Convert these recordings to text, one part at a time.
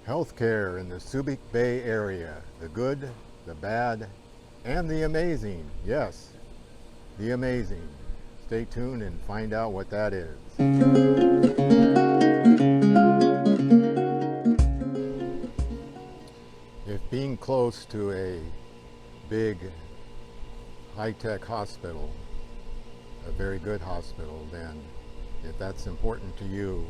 Healthcare in the Subic Bay area. The good, the bad, and the amazing. Yes, the amazing. Stay tuned and find out what that is. If being close to a big, high-tech hospital, a very good hospital, then if that's important to you,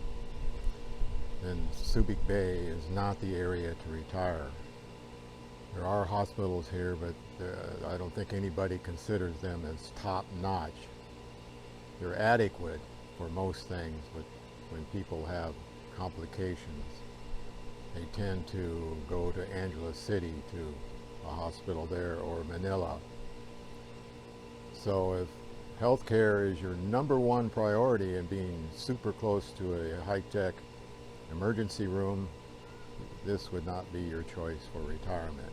then Subic Bay is not the area to retire. There are hospitals here, but I don't think anybody considers them as top-notch. They're adequate for most things, but when people have complications, they tend to go to Angeles City, to a hospital there, or Manila. So if healthcare is your number one priority and being super close to a high-tech emergency room, this would not be your choice for retirement.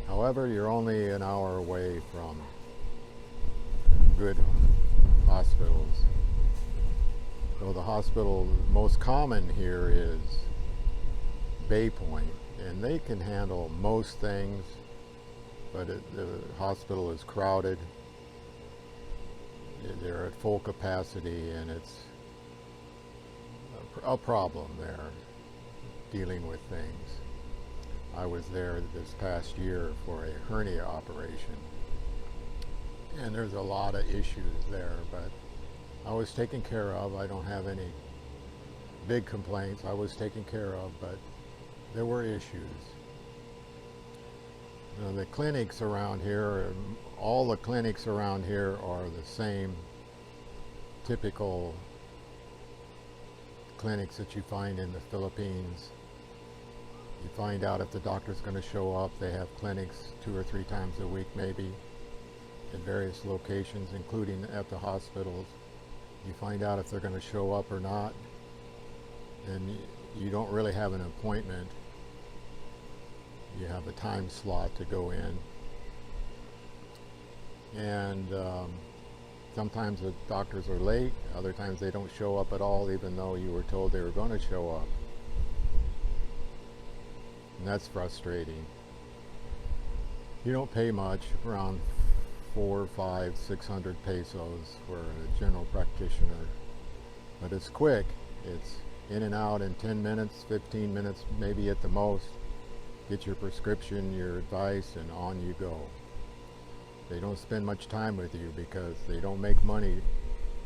However, you're only an hour away from good hospitals. So the hospital most common here is Bay Point, and they can handle most things, but the hospital is crowded. They're at full capacity, and it's a problem there dealing with things. I was there this past year for a hernia operation, and there's a lot of issues there, but I was taken care of. I don't have any big complaints. I was taken care of, but there were issues. You know, the clinics around here, all the clinics around here are the same typical clinics that you find in the Philippines. You find out if the doctor's going to show up. They have clinics 2 or 3 times a week maybe at various locations, including at the hospitals. You find out if they're going to show up or not, and you don't really have an appointment. You have a time slot to go in, and sometimes the doctors are late, other times they don't show up at all, even though you were told they were going to show up. And that's frustrating. You don't pay much, around 400, 500, 600 pesos for a general practitioner, but it's quick. It's in and out in 10 minutes, 15 minutes, maybe at the most. Get your prescription, your advice, and on you go. They don't spend much time with you because they don't make money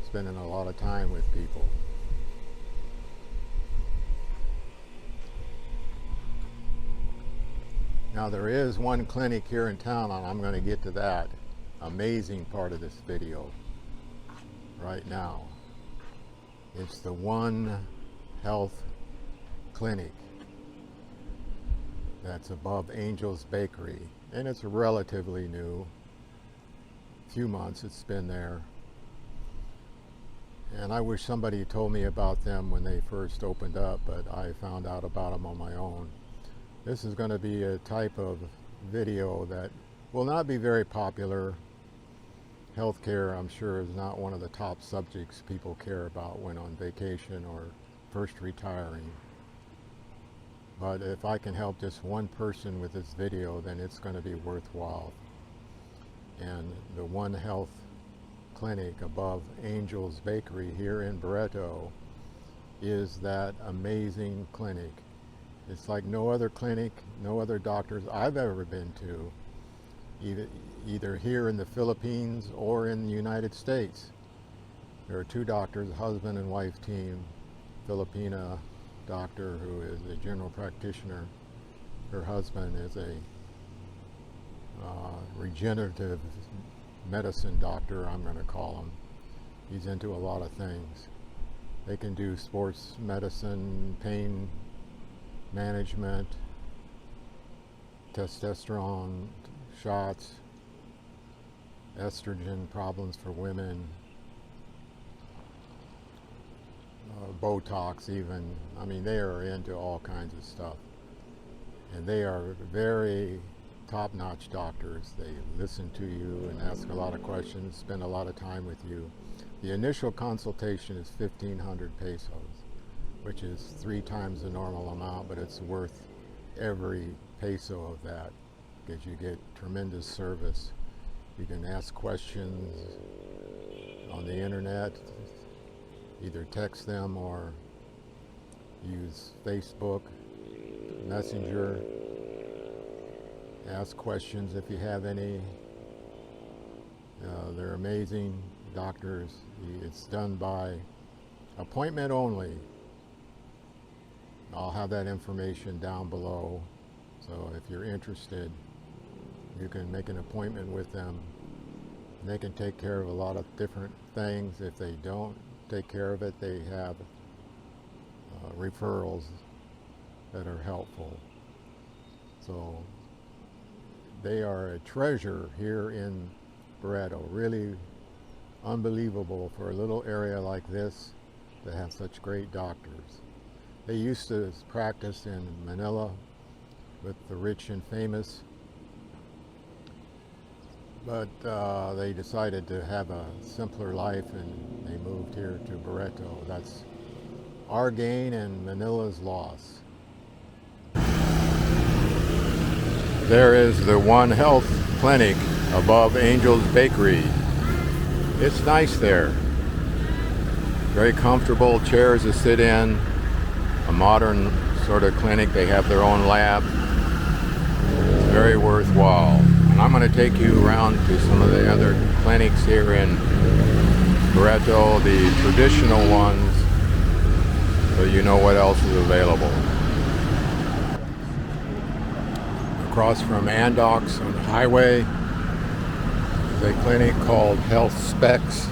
spending a lot of time with people. Now there is one clinic here in town, and I'm going to get to that amazing part of this video right now. It's the One Health Clinic that's above Angel's Bakery, and it's relatively new. Few months it's been there, and I wish somebody told me about them when they first opened up, but I found out about them on my own. This is going to be a type of video that will not be very popular. Healthcare, I'm sure, is not one of the top subjects people care about when on vacation or first retiring. But if I can help just one person with this video, then it's going to be worthwhile. And the One Health Clinic above Angel's Bakery here in Barretto is that amazing clinic. It's like no other clinic, no other doctors I've ever been to, either here in the Philippines or in the United States. There are 2 doctors, husband and wife team, Filipina doctor who is a general practitioner. Her husband is a regenerative medicine doctor, I'm going to call him. He's into a lot of things. They can do sports medicine, pain management, testosterone shots, estrogen problems for women, Botox even. I mean, they are into all kinds of stuff. And they are very top-notch doctors. They listen to you and ask a lot of questions, spend a lot of time with you. The initial consultation is 1,500 pesos, which is 3 times the normal amount, but it's worth every peso of that because you get tremendous service. You can ask questions on the internet, either text them or use Facebook, Messenger. Ask questions if you have any. They're amazing doctors. It's done by appointment only. I'll have that information down below. So if you're interested, you can make an appointment with them. They can take care of a lot of different things. If they don't take care of it, they have referrals that are helpful. So they are a treasure here in Barretto. Really unbelievable for a little area like this to have such great doctors. They used to practice in Manila with the rich and famous, but they decided to have a simpler life and they moved here to Barretto. That's our gain and Manila's loss. There is the One Health Clinic above Angel's Bakery. It's nice there. Very comfortable chairs to sit in. A modern sort of clinic. They have their own lab. It's very worthwhile. And I'm going to take you around to some of the other clinics here in Barretto, the traditional ones, so you know what else is available. Across from Andox on the highway is a clinic called Health Specs.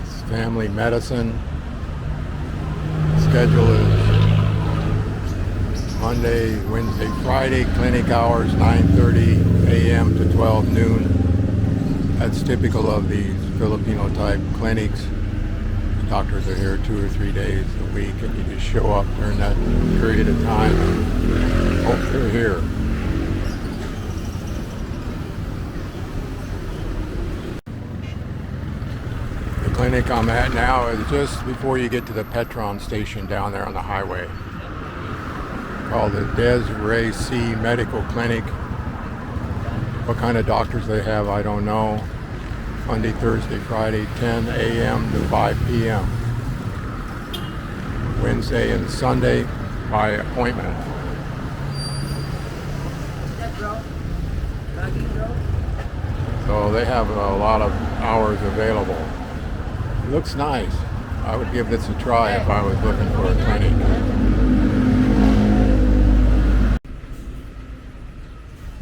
It's family medicine. Schedule is Monday, Wednesday, Friday. Clinic hours 9:30 a.m. to 12 noon. That's typical of these Filipino type clinics. Doctors are here 2 or 3 days a week, and you just show up during that period of time. Oh, they're here. The clinic I'm at now is just before you get to the Petron station down there on the highway. Called the Desiree C Medical Clinic. What kind of doctors they have, I don't know. Monday, Thursday, Friday, 10 a.m. to 5 p.m. Wednesday and Sunday by appointment. So they have a lot of hours available. It looks nice. I would give this a try if I was looking for a clinic.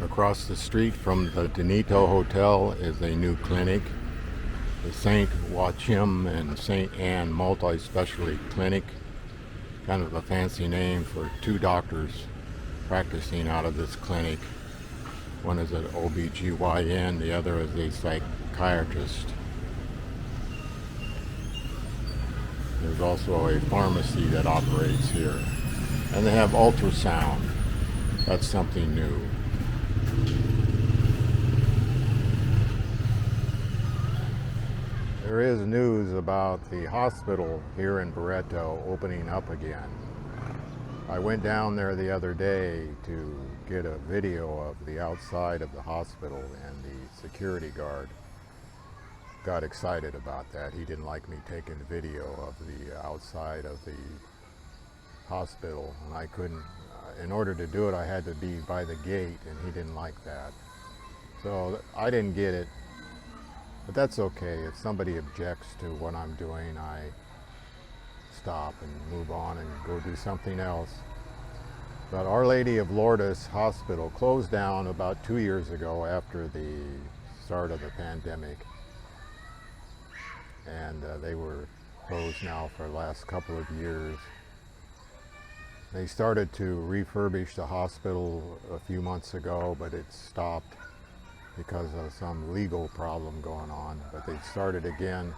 Across the street from the Donito Hotel is a new clinic, the St. Joachim and St. Anne Multi-Specialty Clinic. Kind of a fancy name for two doctors practicing out of this clinic. One is an OBGYN, the other is a psychiatrist. There's also a pharmacy that operates here. And they have ultrasound. That's something new. There is news about the hospital here in Barretto opening up again. I went down there the other day to get a video of the outside of the hospital, and the security guard got excited about that. He didn't like me taking video of the outside of the hospital, and I couldn't, in order to do it, I had to be by the gate, and he didn't like that. So I didn't get it. But that's okay. If somebody objects to what I'm doing, I stop and move on and go do something else. But Our Lady of Lourdes Hospital closed down about 2 years ago after the start of the pandemic. And they were closed now for the last couple of years. They started to refurbish the hospital a few months ago, but it stopped because of some legal problem going on. But they started again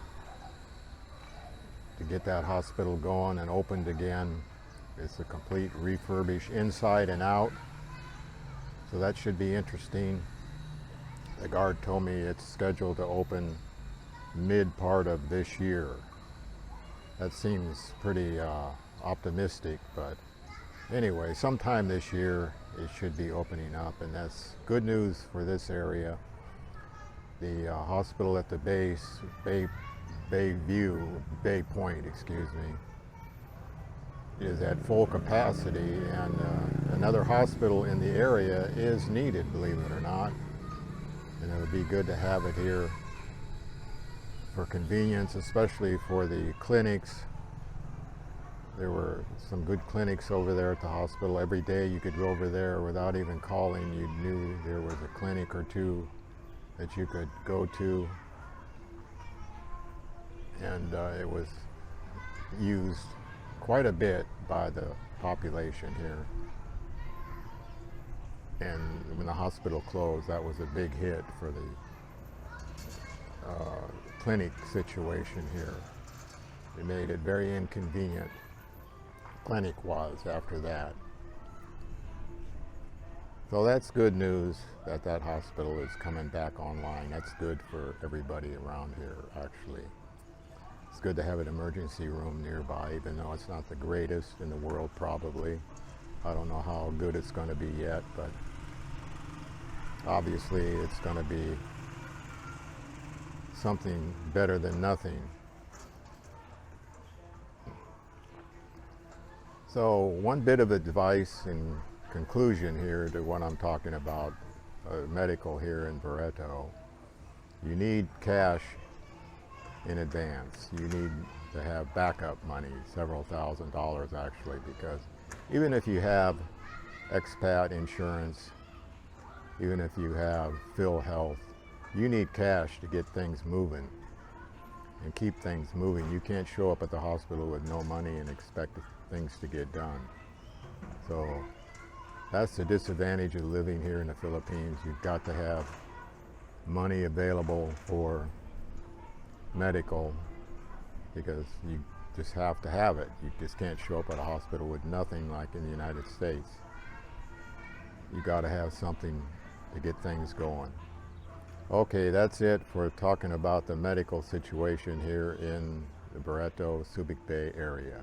to get that hospital going and opened again. It's a complete refurbish inside and out. So that should be interesting. The guard told me it's scheduled to open mid part of this year. That seems pretty optimistic, but Anyway, sometime this year it should be opening up, and that's good news for this area. The hospital at the base, Bay Point, excuse me, is at full capacity, and another hospital in the area is needed, believe it or not. And it would be good to have it here for convenience, especially for the clinics. There were some good clinics over there at the hospital. Every day you could go over there without even calling. You knew there was a clinic or two that you could go to. And it was used quite a bit by the population here. And when the hospital closed, that was a big hit for the clinic situation here. It made it very inconvenient. Clinic was after that. So that's good news that that hospital is coming back online. That's good for everybody around here, actually. It's good to have an emergency room nearby, even though it's not the greatest in the world, probably. I don't know how good it's going to be yet, but obviously it's going to be something better than nothing. So one bit of advice in conclusion here to what I'm talking about, medical here in Barretto. You need cash in advance. You need to have backup money, several $1,000s actually, because even if you have expat insurance, even if you have PhilHealth, you need cash to get things moving and keep things moving. You can't show up at the hospital with no money and expect things to get done. So that's the disadvantage of living here in the Philippines. You've got to have money available for medical because you just have to have it. You just can't show up at a hospital with nothing like in the United States. You got to have something to get things going. Okay, that's it for talking about the medical situation here in the Barretto, Subic Bay area.